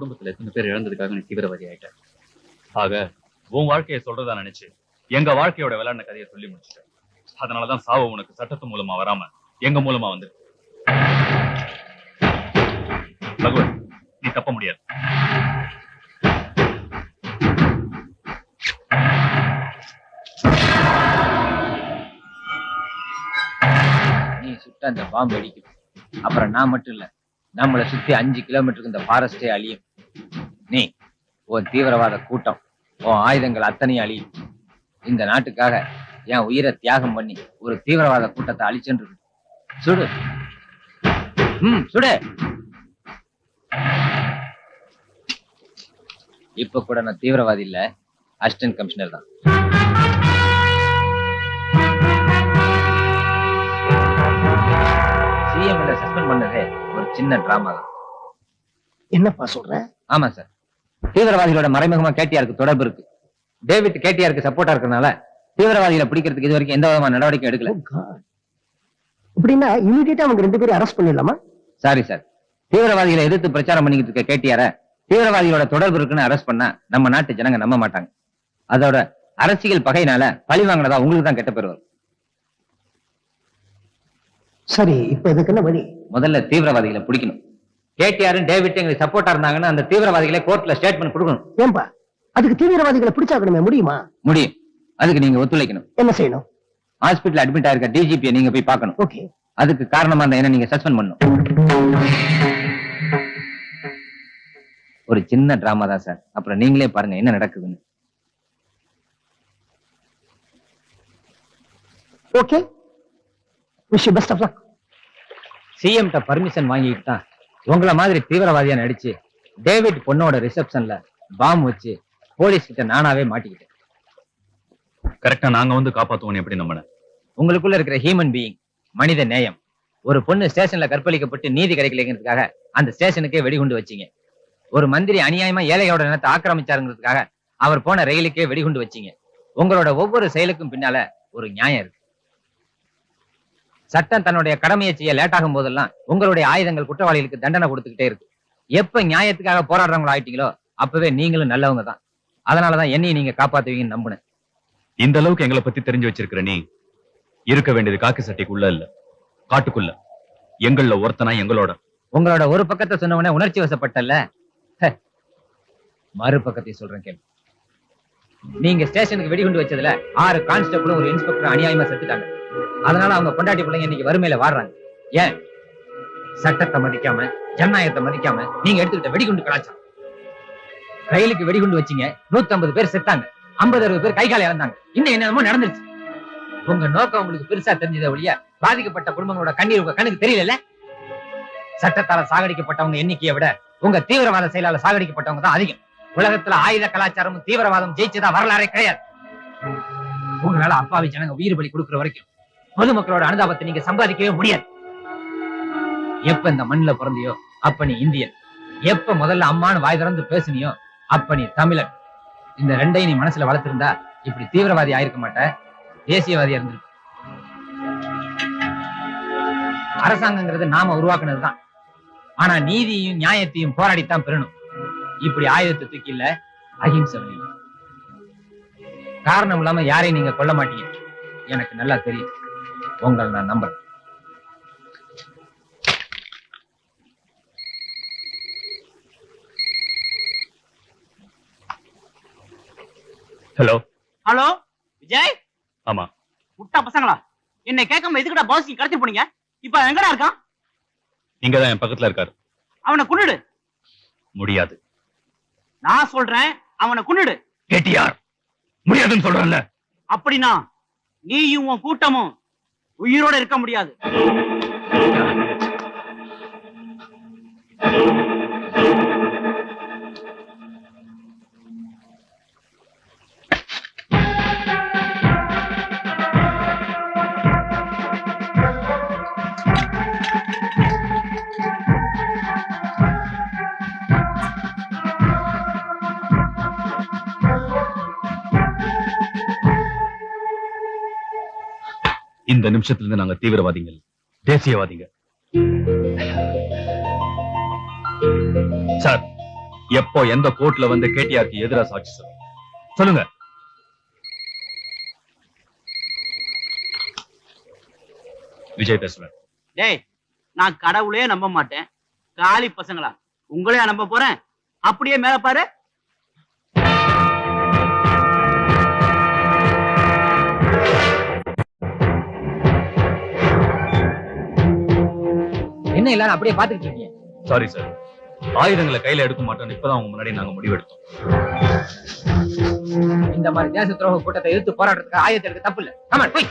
குடும்பத்துல எத்தனை பேர் இழந்ததுக்காக நீ தீவிரவாதி ஆயிட்ட. ஆக உன் வாழ்க்கையை சொல்றதா நினைச்சு எங்க வாழ்க்கையோட விளையாடின கதையை சொல்லி முடிச்சிட்டேன். அதனாலதான் சாவு உனக்கு சட்டத்து மூலமா வராம எங்க மூலமா வந்து. பகவத், நீ தப்ப முடியாது. நீ சுட்ட அந்த பாம்பு அடிக்கும், அப்புறம் நான் மட்டும் இல்ல, நம்மளை சுத்தி 5 கிலோமீட்டருக்கு இந்த ஃபாரஸ்டே அழியும். நீ உன் தீவிரவாத கூட்டம், உன் ஆயுதங்கள் அத்தனையும் அழியும். இந்த நாட்டுக்காக என் உயிரை தியாகம் பண்ணி ஒரு தீவிரவாத கூட்டத்தை அழிச்சுட்டு சுடு. சுடு. இப்ப கூட நான் தீவிரவாதி இல்ல, அசிஸ்டன்ட் கமிஷனர் தான். சிஎம் சஸ்பெண்ட் பண்ணதே ஒரு சின்ன டிராமா தான். என்னப்பா சொல்ற? ஆமா சார், தீவிரவாதிகளோட மறைமுகமா கேடிஆருக்கு தொடர்பு இருக்கு. டேவிட் கேடிஆருக்கு சப்போர்ட்டா இருக்கறனால தீவிரவாதிகளை பிடிக்கிறதுக்கு இது வரைக்கும் எந்த விதமான நடவடிக்கை எடுக்கல. இப்படின்னா இமிடியேட்டா அவங்க 2 பேரும் அரெஸ்ட் பண்ணிடலாமா? சாரி சார், தீவிரவாதிகளை எதிர்த்து பிரச்சாரம் பண்ணிக்கிட்டு இருக்க கேடிஆர தீவிரவாதிகளோட தொடர்பு இருக்குன்னு அரெஸ்ட் பண்ணா நம்ம நாட்டு ஜனங்க நம்ப மாட்டாங்க. அதோட அரசியல் பகையினால பழி வாங்கினதா உங்களுக்கு தான் கெட்ட பேர் வரும். சரி, இப்ப இதுக்கு என்ன வழி? முதல்ல தீவிரவாதிகளை பிடிக்கணும். கேடிஆரும் டேவிட் எங்களுக்கு சப்போர்ட்டா இருந்தாங்கன்னா அந்த தீவிரவாதிகளை கோர்ட்ல ஸ்டேட்மெண்ட் கொடுக்கணும். ஏன்பா, அதுக்கு தீவிரவாதிகளை பிடிச்சாக்கணுமே, முடியுமா? முடியும், அதுக்கு நீங்க ஒத்துழைக்கணும். என்ன செய்யணும்? ஹாஸ்பிட்டல் அட்மிட் ஆயிருக்க டிஜிபியை நீங்க போய் பார்க்கணும். ஓகே. அதுக்கு காரணமா இருந்தா என்ன நீங்க சஸ்பெண்ட் பண்ணணும். ஒரு சின்ன டிராமா தான் சார், அப்புறம் நீங்களே பாருங்க என்ன நடக்குதுன்னு. Okay, wish you best of luck. CM ட்ட பர்மிஷன் வாங்கிட்டு தான் உங்கள மாதிரி தீவிரவாதியா நடிச்சு டேவிட் பொண்ணோட ரிசப்ஷன்ல பாம்பு வச்சு போலீஸ் கிட்ட நானாவே மாட்டிக்கிட்டேன். கரெக்டா நாங்க வந்து காப்பாத்துவோம் எப்படி நம்பின? உங்களுக்குள்ள இருக்கிற ஹியூமன் பீயிங், மனித நேயம். ஒரு பொண்ணு ஸ்டேஷன்ல கற்பழிக்கப்பட்டு நீதி கிடைக்கலைங்கிறதுக்காக அந்த ஸ்டேஷனுக்கே வெடிகுண்டு வச்சீங்க. ஒரு மந்திரி அநியாயமா ஏழையோட நிலத்தை ஆக்கிரமிச்சாருங்கிறதுக்காக அவர் போன ரயிலுக்கே வெடிகுண்டு வச்சீங்க. உங்களோட ஒவ்வொரு செயலுக்கும் பின்னால ஒரு நியாயம் இருக்கு. சட்டம் தன்னுடைய கடமையை செய்ய லேட் ஆகும் போதெல்லாம் உங்களுடைய ஆயுதங்கள் குற்றவாளிகளுக்கு தண்டனை கொடுத்துக்கிட்டே இருக்கு. எப்ப நியாயத்துக்காக போராடுறவங்கள ஆயிட்டீங்களோ அப்பவே நீங்களும் நல்லவங்க தான். அதனாலதான் என்னையும் நீங்க காப்பாத்துவீங்கன்னு நம்புனேன். இந்த அளவுக்கு எங்களை பத்தி தெரிஞ்சு வச்சிருக்கிற நீ இருக்க வேண்டியது காக்கி சட்டைக்குள்ள இல்ல, காட்டுக்குள்ள. எங்கள ஒருத்தனா எங்களோட. உங்களோட ஒரு பக்கத்தை சொன்னவனே உணர்ச்சி வசப்பட்டல்ல, மறு பக்கத்தை சொல்றேன் கேள்வி. நீங்க ஸ்டேஷனுக்கு வெடிகுண்டு வச்சதுல 6 கான்ஸ்டபிளும் ஒரு இன்ஸ்பெக்டர் அநியாயமா செத்துட்டாங்க. அதனால அவங்க பொண்டாட்டி பிள்ளைங்க இன்னைக்கு வறுமையில வாடுறாங்க. ஏன்? சட்டத்தை மதிக்காம, ஜனநாயகத்தை மதிக்காம நீங்க எடுத்துக்கிட்ட வெடிகுண்டு கலாச்சாரம். ரயிலுக்கு வெடிகுண்டு வச்சீங்க, 150 பேர் செத்தாங்க, 50-60 பேர் கை கால இழந்தாங்க. இன்னும் என்னமோ நடந்துருச்சு. உங்க நோக்கம் உங்களுக்கு பெருசா தெரிஞ்சதை ஒழிய பாதிக்கப்பட்ட குடும்பங்களோட கண்ணீர் உங்க கண்ணுக்கு தெரியல. சட்டத்தால சாகடிக்கப்பட்டவங்க எண்ணிக்கையை விட உங்க தீவிரவாத செயலால சாகடிக்கப்பட்டவங்க தான் அதிகம். உலகத்துல ஆயுத கலாச்சாரமும் தீவிரவாதம் ஜெயிச்சதா வரலாறே கிடையாது. உங்களால அப்பாவி ஜனங்க உயிர் பலி கொடுக்கிற வரைக்கும் பொதுமக்களோட அனுதாபத்தை நீங்க சம்பாதிக்கவே முடியாது. எப்ப இந்த மண்ணுல பிறந்தியோ அப்ப நீ இந்தியன். எப்ப முதல்ல அம்மானு வாய் திறந்து பேசுனியோ அப்ப நீ தமிழன். இந்த ரெண்டையும் நீ மனசுல வளர்த்திருந்தா இப்படி தீவிரவாதி ஆயிருக்க மாட்ட, தேசியவாதியா இருந்திருக்க. அரசாங்கங்கிறது நாம உருவாக்குனதுதான். ஆனா நீதியையும் நியாயத்தையும் போராடித்தான் பெறணும். இப்படி ஆயுதத்தை தூக்கி இல்ல, அஹிம்சை வழி. காரணம் இல்லாம யாரையும் நீங்க கொல்ல மாட்டீங்க, எனக்கு நல்லா தெரியும். உங்களை நான் நம்புறேன். Hello hello Vijay. ஆமா. முட்டா பசங்களா, என்னை கேட்காம எதுக்குடா பாஸ்க்கு கடத்தி போனீங்க? இப்ப எங்கடா இருக்கான்? இங்கதான் என் பக்கத்துல இருக்காரு. அவனை கொன்னுடு. முடியாது. நான் சொல்றேன், அவனை கொன்னுடு. கேடிஆர் முடியாதுன்னு சொல்றேன்ல. அப்படின்னா நீயும் உன் கூட்டமும் உயிரோட இருக்க முடியாது. இந்த நிமிஷத்துல இருந்து நாங்க தீவிரவாதிங்க, தேசியவாதிங்க. சார், எப்போ எந்த கோர்ட்ல வந்து கேடிஆருக்கு எதிரா சாட்சி சொல்லுங்க. விஜய் பேசுறேன். டேய், நான் கடவுளே நம்ப மாட்டேன். காலி பசங்களா உங்களே நம்ப போறேன். அப்படியே மேல பாரு. என்ன எல்லாரும் அப்படியே பாத்துக்கிட்டு இருக்கீங்க? சாரி சார், ஆயுதங்களை கையில எடுக்க மாட்டோம்னு இப்பதான் அவங்க முன்னாடி நாங்க முடிவெடுத்தோம். இந்த மாதிரி தேச துரோக கூட்டத்தை எதிர்த்து போராடுறதுக்கு ஆயுதத்தை எடுக்க தப்பு இல்ல. கமான் போய்.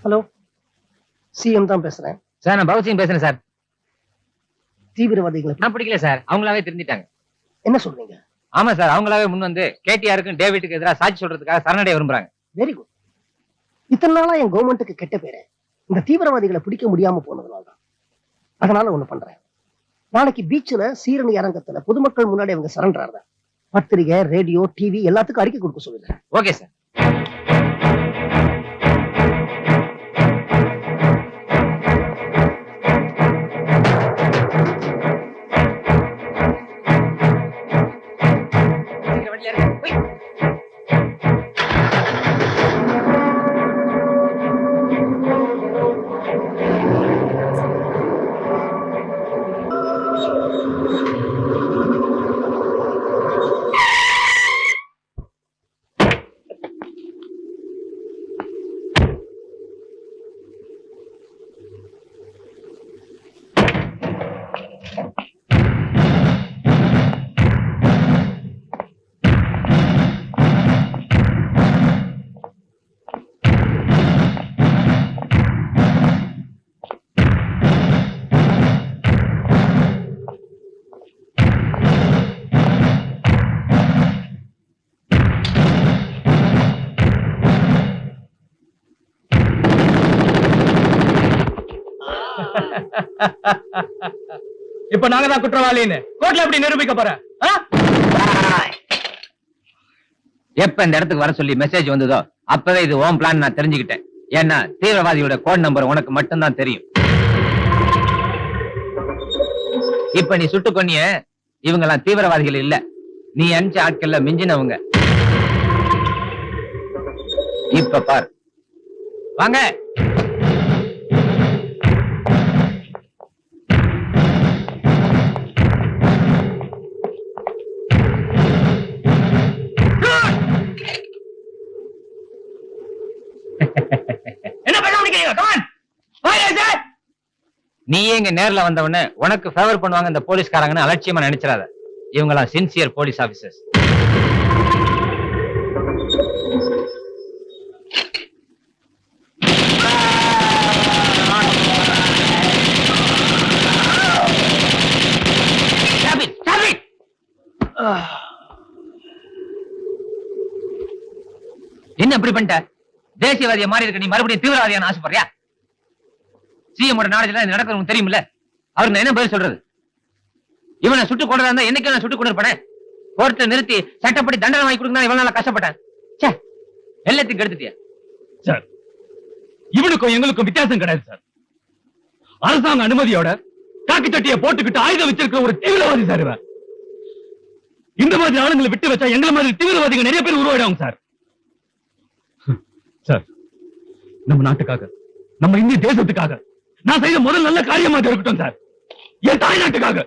ஹலோ, சிஎம் தான் பேசுறேன் சார். நான் பகத் சிங் பேசுறேன் சார். தீவிரவாதிகளை நான் பிடிக்கல சார். அவங்களாவே திருந்திட்டாங்க. என்ன சொல்றீங்க? ஆமா சார், அவங்களாவே முன் வந்து கேடிஆருக்கும் டேவிட்டுக்கு எதிராக சாட்சி சொல்றதுக்காக சரணடைய விரும்புறாங்க. Very good. இத்தனை நாளா என் கவர்மெண்ட்டுக்கு கெட்ட பேரு இந்த தீவிரவாதிகளை பிடிக்க முடியாம போனதுனால தான். அதனால ஒண்ணு பண்றேன். நாளைக்கு பீச்ல சீரணி அரங்கத்துல பொதுமக்கள் முன்னாடி அவங்க சரண்டர். பத்திரிகை, ரேடியோ, டிவி எல்லாத்துக்கும் அறிக்கை கொடுக்க சொல்லுங்க. Okay sir. இப்ப நாங்க தான் குற்றவாளின்னு கோர்ட்ல எப்படி நிரூபிக்க போறேன்? எப்ப இந்த இடத்துக்கு வர சொல்லி மெசேஜ் வந்ததோ அப்பவே இது ஓம் பிளான் நான் தெரிஞ்சுக்கிட்டேன். ஏன்னா தீவிரவாதியோட கோட் நம்பர் உனக்கு மட்டும்தான் தெரியும். இப்ப நீ சுட்டு கொன்னிய இவங்கெல்லாம் தீவிரவாதிகள் இல்ல, நீ அனுப்பிச்ச ஆட்கள்ல மிஞ்சினவங்க. இப்ப பார், வாங்க. என்ன பண்ண முடிக்கிறீங்க? Come on. வாங்க சார். நீ எங்க நேர்ல வந்தவன உனக்கு ஃபேவர் பண்ணுவாங்க இந்த போலீஸ்காரங்கன்னு அலட்சியமா நினைச்சிடாத. இவங்கெல்லாம் சின்சியர் போலீஸ் ஆபீசர்ஸ். என்ன இப்படி பண்ணிட்ட? தேசியவாதிய மாறி இருக்க நீ மறுபடியும் தீவிரவாதியான ஆசைப்படுறியா? சிஎம் நாலேஜ்ல நடக்கிறது தெரியுமில்ல, அவருக்கு நான் என்ன பதில் சொல்றது? இவனை சுட்டு கொண்டதா இருந்தா என்னைக்கு நான் சுட்டு கொண்டு இருப்பேன். கோர்ட்ல நிறுத்தி சட்டப்படி தண்டனை வாங்கி கொடுக்க இவ்வளவு நாளா கஷ்டப்பட்டேன். எல்லாத்தையும் கெடுத்துட்டியா சார்? இவனுக்கும் எங்களுக்கும் வித்தியாசம் கிடையாது சார். அரசாங்க அனுமதியோட காக்கி சட்டியை போட்டுக்கிட்டு ஆயுதம் வச்சிருக்கிற ஒரு தீவிரவாதி சார் இவன். இந்த மாதிரி ஆளுங்களை விட்டு வச்சா எங்களை மாதிரி தீவிரவாதிகள் நிறைய பேர் உருவாயிடுவாங்க சார். சார், நம்ம நாட்டுக்காக, நம்ம இந்திய தேசத்துக்காக நான் செய்த முதல் நல்ல காரியமாக இருக்கட்டும் சார், என் தாய் நாட்டுக்காக.